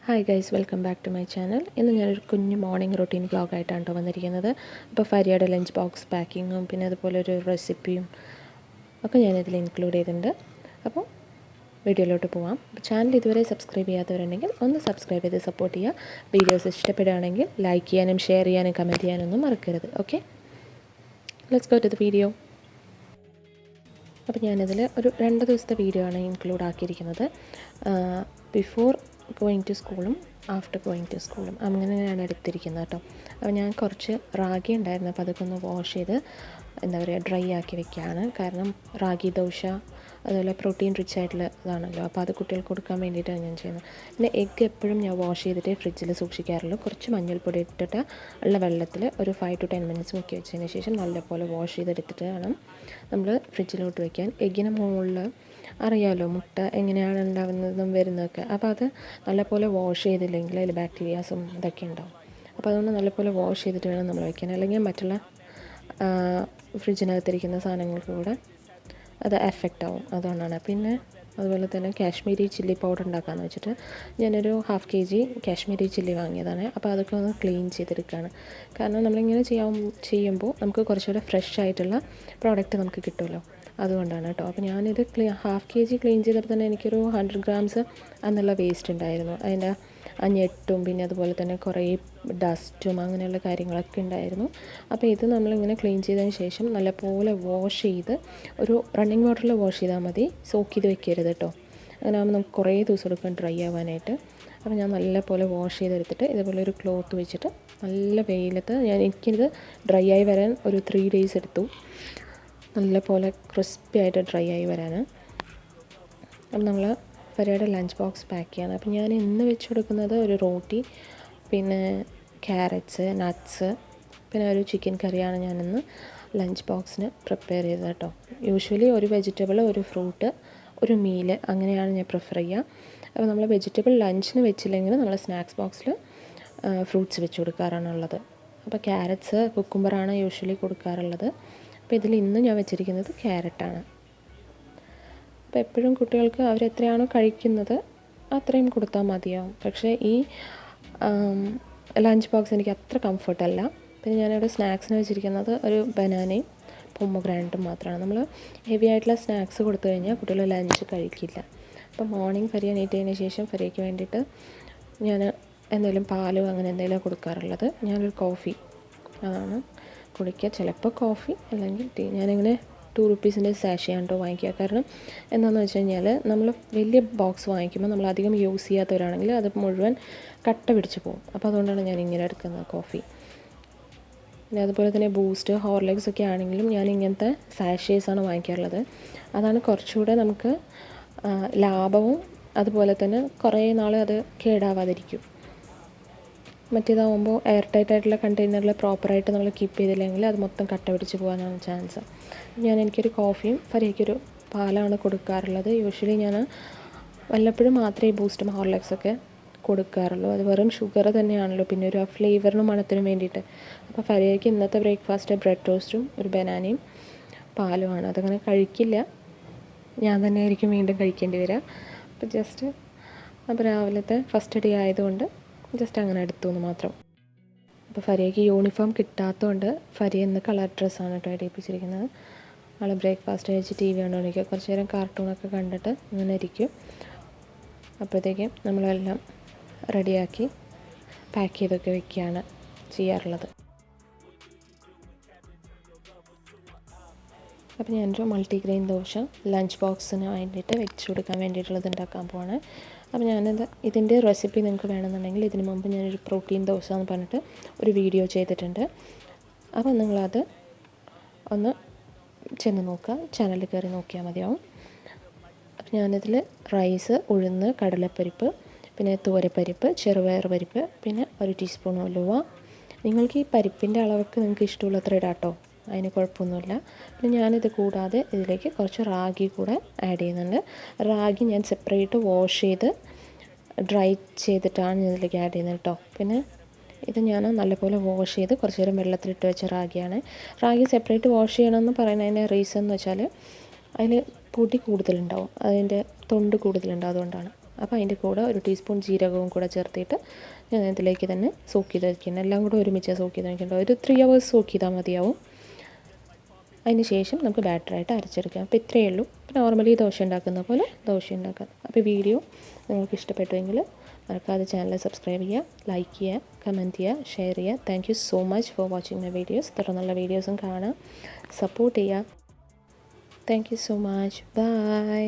Hi guys, welcome back to my channel. ഇന്ന് ഞാനൊരു കുഞ്ഞ് മോർണിംഗ് റൊട്ടീൻ വ്ളോഗായിട്ടാണ് കേട്ടോ വന്നിരിക്കുന്നത്. അപ്പോൾ ഫരിയയുടെ ലഞ്ച് ബോക്സ് പാക്കിങ്ങും പിന്നെ അതുപോലെ ഒരു റെസിപ്പിയും ഒക്കെ ഞാനിതിൽ ഇൻക്ലൂഡ് ചെയ്തിട്ടുണ്ട്. അപ്പോൾ വീഡിയോയിലോട്ട് പോവാം. അപ്പോൾ ചാനൽ ഇതുവരെ സബ്സ്ക്രൈബ് ചെയ്യാത്തവരുണ്ടെങ്കിൽ ഒന്ന് സബ്സ്ക്രൈബ് ചെയ്ത് സപ്പോർട്ട് ചെയ്യുക. വീഡിയോസ് ഇഷ്ടപ്പെടുകയാണെങ്കിൽ ലൈക്ക് ചെയ്യാനും ഷെയർ ചെയ്യാനും കമൻറ്റ് ചെയ്യാനൊന്നും മറക്കരുത്. Okay, let's go to the video. അപ്പോൾ ഞാനിതിൽ ഒരു 2 ദിവസത്തെ വീഡിയോ ആണ് ഇൻക്ലൂഡ് ആക്കിയിരിക്കുന്നത്. ബിഫോർ ഗോയിങ് ടു സ്കൂളും ആഫ്റ്റർ ഗോയിങ് ടു സ്കൂളും അങ്ങനെയാണ് എടുത്തിരിക്കുന്നത് കേട്ടോ. അപ്പോൾ ഞാൻ കുറച്ച് റാഗി ഉണ്ടായിരുന്നു, അപ്പോൾ അതൊക്കെ ഒന്ന് വാഷ് ചെയ്ത് ഡ്രൈ ആക്കി വെക്കുകയാണ്. കാരണം റാഗി ദോശ അതുപോലെ പ്രോട്ടീൻ റിച്ച് ആയിട്ടുള്ള ഇതാണല്ലോ, അപ്പോൾ അത് കുട്ടികൾക്ക് കൊടുക്കാൻ വേണ്ടിയിട്ടാണ് ഞാൻ ചെയ്യുന്നത്. പിന്നെ എഗ്ഗ് എപ്പോഴും ഞാൻ വാഷ് ചെയ്തിട്ട് ഫ്രിഡ്ജിൽ സൂക്ഷിക്കാറുള്ളൂ. കുറച്ച് മഞ്ഞൾപ്പൊടി ഇട്ടിട്ട് ഉള്ള വെള്ളത്തിൽ ഒരു 5 to 10 മിനിറ്റ്സ് മുക്കി വെച്ചതിന് ശേഷം നല്ലപോലെ വാഷ് ചെയ്തെടുത്തിട്ട് വേണം നമ്മൾ ഫ്രിഡ്ജിലോട്ട് വയ്ക്കാൻ. എഗ്ഗിന് മുകളിൽ അറിയാമല്ലോ മുട്ട എങ്ങനെയാണ് ഉണ്ടാകുന്നതും വരുന്നതൊക്കെ, അപ്പോൾ അത് നല്ലപോലെ വാഷ് ചെയ്തില്ലെങ്കിൽ അതിൽ ബാക്ടീരിയാസും ഇതൊക്കെ ഉണ്ടാവും. അപ്പോൾ അതുകൊണ്ട് നല്ലപോലെ വാഷ് ചെയ്തിട്ട് വേണം നമ്മൾ വയ്ക്കാൻ, അല്ലെങ്കിൽ മറ്റുള്ള ഫ്രിഡ്ജിനകത്തിരിക്കുന്ന സാധനങ്ങൾക്ക് കൂടെ അത് എഫക്റ്റ് ആവും. അതുകൊണ്ടാണ്. പിന്നെ അതുപോലെ തന്നെ കാശ്മീരി ചില്ലി പൗഡർ ഉണ്ടാക്കാമെന്ന് വെച്ചിട്ട് ഞാനൊരു 1/2 kg കാശ്മീരി ചില്ലി വാങ്ങിയതാണ്. അപ്പോൾ അതൊക്കെ ഒന്ന് ക്ലീൻ ചെയ്തെടുക്കുകയാണ്. കാരണം നമ്മളിങ്ങനെ ചെയ്യുമ്പോൾ നമുക്ക് കുറച്ചുകൂടെ ഫ്രഷ് ആയിട്ടുള്ള പ്രോഡക്റ്റ് നമുക്ക് കിട്ടുമല്ലോ, അതുകൊണ്ടാണ് കേട്ടോ. അപ്പോൾ ഞാനിത് 1/2 kg ക്ലീൻ ചെയ്തപ്പോൾ തന്നെ എനിക്കൊരു 100 grams എന്നുള്ള വേസ്റ്റ് ഉണ്ടായിരുന്നു. അതിൻ്റെ ഞെട്ടും പിന്നെ അതുപോലെ തന്നെ കുറേ ഡസ്റ്റും അങ്ങനെയുള്ള കാര്യങ്ങളൊക്കെ ഉണ്ടായിരുന്നു. അപ്പോൾ ഇത് നമ്മളിങ്ങനെ ക്ലീൻ ചെയ്തതിന് ശേഷം നല്ലപോലെ വാഷ് ചെയ്ത് ഒരു റണ്ണിങ് വാട്ടറിൽ വാഷ് ചെയ്താൽ മതി, സോക്ക് ചെയ്ത് വെക്കരുത് കേട്ടോ. അങ്ങനെ ആകുമ്പോൾ നമുക്ക് കുറേ ദിവസം എടുക്കും ഡ്രൈ ആവാനായിട്ട്. അപ്പോൾ ഞാൻ നല്ലപോലെ വാഷ് ചെയ്തെടുത്തിട്ട് ഇതുപോലെ ഒരു ക്ലോത്ത് വെച്ചിട്ട് നല്ല വെയിലത്ത് എനിക്കിത് ഡ്രൈ ആയി വരാൻ ഒരു 3 days എടുത്തു. നല്ലപോലെ ക്രിസ്പി ആയിട്ട് ഡ്രൈ ആയി വരാൻ. അപ്പം നമ്മൾ ഫരിയയുടെ ലഞ്ച് ബോക്സ് പാക്ക് ചെയ്യണം. അപ്പം ഞാൻ ഇന്ന് വെച്ച് കൊടുക്കുന്നത് ഒരു റോട്ടി, പിന്നെ ക്യാരറ്റ്സ്, നട്ട്സ്, പിന്നെ ഒരു ചിക്കൻ കറിയാണ് ഞാനിന്ന് ലഞ്ച് ബോക്സിന് പ്രിപ്പയർ ചെയ്തത് കേട്ടോ. യൂഷ്വലി ഒരു വെജിറ്റബിൾ, ഒരു ഫ്രൂട്ട്, ഒരു മീല് അങ്ങനെയാണ് ഞാൻ പ്രിഫർ ചെയ്യുക. അപ്പോൾ നമ്മൾ വെജിറ്റബിൾ ലഞ്ചിന് വെച്ചില്ലെങ്കിൽ നമ്മൾ സ്നാക്സ് ബോക്സിൽ ഫ്രൂട്ട്സ് വെച്ച് കൊടുക്കാറാണുള്ളത്. അപ്പോൾ ക്യാരറ്റ്സ്, കുക്കുംബറാണ് യൂഷ്വലി കൊടുക്കാറുള്ളത്. അപ്പോൾ ഇതിൽ ഇന്ന് ഞാൻ വെച്ചിരിക്കുന്നത് ക്യാരറ്റാണ്. അപ്പോൾ എപ്പോഴും കുട്ടികൾക്ക് അവരെത്രയാണോ കഴിക്കുന്നത് അത്രയും കൊടുത്താൽ മതിയാവും. പക്ഷേ ഈ ലഞ്ച് ബോക്സ് എനിക്ക് അത്ര കംഫർട്ടല്ല. പിന്നെ ഞാനിവിടെ സ്നാക്സിന് വെച്ചിരിക്കുന്നത് ഒരു ബനാനയും പൊമോഗ്രാനറ്റും മാത്രമാണ്. നമ്മൾ ഹെവി ആയിട്ടുള്ള സ്നാക്സ് കൊടുത്തു കഴിഞ്ഞാൽ കുട്ടികൾ ലഞ്ച് കഴിക്കില്ല. അപ്പോൾ മോർണിംഗ് ഫരിയ എണീറ്റതിന് ശേഷം ഫരിയയ്ക്ക് വേണ്ടിയിട്ട് ഞാൻ എന്തെങ്കിലും പാലോ അങ്ങനെ എന്തെങ്കിലും കൊടുക്കാറുള്ളത്. ഞാനൊരു കോഫി അതാണ് കുടിക്കുക. ചിലപ്പോൾ കോഫി അല്ലെങ്കിൽ ടീ. ഞാനിങ്ങനെ 2 rupees സാഷയാണ് കേട്ടോ വാങ്ങിക്കുക. കാരണം എന്താണെന്ന് വെച്ച് കഴിഞ്ഞാൽ നമ്മൾ വലിയ ബോക്സ് വാങ്ങിക്കുമ്പോൾ നമ്മൾ അധികം യൂസ് ചെയ്യാത്തവരാണെങ്കിൽ അത് മുഴുവൻ കട്ട പിടിച്ച് പോകും. അപ്പോൾ അതുകൊണ്ടാണ് ഞാൻ ഇങ്ങനെ എടുക്കുന്നത് കോഫി. പിന്നെ അതുപോലെ തന്നെ ബൂസ്റ്റ്, ഹോർലിക്സ് ഒക്കെ ആണെങ്കിലും ഞാൻ ഇങ്ങനത്തെ സാഷേഴ്സാണ് വാങ്ങിക്കാറുള്ളത്. അതാണ് കുറച്ചുകൂടെ നമുക്ക് ലാഭവും അതുപോലെ തന്നെ കുറേ നാൾ അത് കേടാവാതിരിക്കും. മറ്റേതാവുമ്പോൾ എയർ ടൈറ്റ് ആയിട്ടുള്ള കണ്ടെയ്നറിൽ പ്രോപ്പറായിട്ട് നമ്മൾ കീപ്പ് ചെയ്തില്ലെങ്കിൽ അത് മൊത്തം കട്ട പിടിച്ച് പോകാനാണ് ചാൻസ്. എനിക്കൊരു കോഫിയും ഫരിയയ്ക്കൊരു പാലാണ് കൊടുക്കാറുള്ളത്. യൂഷ്വലി ഞാൻ വല്ലപ്പോഴും മാത്രമേ ബൂസ്റ്റും ഹോർലിക്സൊക്കെ കൊടുക്കാറുള്ളൂ. അത് വെറും ഷുഗർ തന്നെയാണല്ലോ, പിന്നെ ഒരു ഫ്ലേവറിനും മണത്തിനും വേണ്ടിയിട്ട്. അപ്പോൾ ഫരിയയ്ക്ക് ഇന്നത്തെ ബ്രേക്ക്ഫാസ്റ്റ് ബ്രെഡ് ടോസ്റ്റും ഒരു ബനാനയും പാലുമാണ്. അതങ്ങനെ കഴിക്കില്ല, ഞാൻ തന്നെ ആയിരിക്കും വീണ്ടും കഴിക്കേണ്ടി വരിക. അപ്പോൾ രാവിലത്തെ ഫസ്റ്റ് ഡേ ആയതുകൊണ്ട് ജസ്റ്റ് അങ്ങനെ എടുത്തു എന്ന് മാത്രം. അപ്പോൾ ഫരിയയ്ക്ക് യൂണിഫോം കിട്ടാത്തതുകൊണ്ട് ഫരിയ ഇന്ന് കളർ ഡ്രസ്സാണ് കേട്ടോ ഇടിയിപ്പിച്ചിരിക്കുന്നത്. ആൾ ബ്രേക്ക്ഫാസ്റ്റ് കഴിച്ച് TV കണ്ടുകൊണ്ടിരിക്കുക. കുറച്ച് നേരം കാർട്ടൂണൊക്കെ കണ്ടിട്ട് അങ്ങനെ ഇരിക്കും. അപ്പോഴത്തേക്കും നമ്മളെല്ലാം റെഡിയാക്കി പാക്ക് ചെയ്തൊക്കെ വെക്കുകയാണ് ചെയ്യാറുള്ളത്. അപ്പോൾ ഞാനൊരു മൾട്ടിഗ്രെയിൻ ദോശ ലഞ്ച് ബോക്സിന് വേണ്ടിയിട്ട് വെച്ച് കൊടുക്കാൻ വേണ്ടിയിട്ടുള്ളത് ഉണ്ടാക്കാൻ പോവാണ്. അപ്പോൾ ഇതിൻ്റെ റെസിപ്പി നിങ്ങൾക്ക് വേണമെന്നുണ്ടെങ്കിൽ ഇതിന് മുമ്പ് ഞാനൊരു പ്രോട്ടീൻ ദോശ എന്ന് പറഞ്ഞിട്ട് ഒരു വീഡിയോ ചെയ്തിട്ടുണ്ട്. അപ്പോൾ നിങ്ങളത് ഒന്ന് ചെന്ന് നോക്കുക, ചാനലിൽ കയറി നോക്കിയാൽ മതിയാവും. അപ്പോൾ ഞാനിതിൽ റൈസ്, ഉഴുന്ന്, കടലപ്പരിപ്പ്, പിന്നെ തുവരപ്പരിപ്പ്, ചെറുപയർ പരിപ്പ്, പിന്നെ 1 ടീസ്പൂൺ ഉലുവ. നിങ്ങൾക്ക് ഈ പരിപ്പിൻ്റെ അളവൊക്കെ നിങ്ങൾക്ക് ഇഷ്ടമുള്ളത്ര ഇടാം കേട്ടോ, അതിന് കുഴപ്പമൊന്നുമില്ല. പിന്നെ ഞാനിത് കൂടാതെ ഇതിലേക്ക് കുറച്ച് റാഗി കൂടെ ആഡ് ചെയ്യുന്നുണ്ട്. റാഗി ഞാൻ സെപ്പറേറ്റ് വാഷ് ചെയ്ത് ഡ്രൈ ചെയ്തിട്ടാണ് ഇതിലേക്ക് ആഡ് ചെയ്യുന്നത് കേട്ടോ. പിന്നെ ഇത് ഞാൻ നല്ലപോലെ വാഷ് ചെയ്ത് കുറച്ച് നേരം വെള്ളത്തിലിട്ട് വെച്ച റാഗിയാണ്. റാഗി സെപ്പറേറ്റ് വാഷ് ചെയ്യണമെന്ന് പറയുന്നതിൻ്റെ റീസൺ എന്ന് വെച്ചാൽ അതിൽ പൊടി കൂടുതലുണ്ടാവും, അതിൻ്റെ തൊണ്ട് കൂടുതലുണ്ടാവും, അതുകൊണ്ടാണ്. അപ്പോൾ അതിൻ്റെ കൂടെ ഒരു ടീസ്പൂൺ ജീരകവും കൂടെ ചേർത്തിട്ട് ഞാൻ ഇതിലേക്ക് തന്നെ സോക്ക് ചെയ്ത് വയ്ക്കുന്നത്. എല്ലാം കൂടെ ഒരുമിച്ച് സോക്ക് ചെയ്ത് വയ്ക്കേണ്ടത്. ഒരു 3 hours സോക്ക് ചെയ്താൽ മതിയാവും. അതിന് ശേഷം നമുക്ക് ബാറ്ററായിട്ട് അരച്ചെടുക്കാം. അപ്പോൾ ഇത്രയേ ഉള്ളൂ. നോർമലി ദോശ ഉണ്ടാക്കുന്ന പോലെ ദോശ ഉണ്ടാക്കാം. അപ്പോൾ വീഡിയോ നിങ്ങൾക്ക് ഇഷ്ടപ്പെട്ടുവെങ്കിൽ മറക്കാതെ ചാനൽ സബ്സ്ക്രൈബ് ചെയ്യുക, ലൈക്ക് ചെയ്യുക, കമൻറ്റ് ചെയ്യുക, ഷെയർ ചെയ്യുക. Thank you so much for watching my videos. തുടർന്നുള്ള വീഡിയോസും കാണാം, സപ്പോർട്ട് ചെയ്യുക. Thank you so much. By.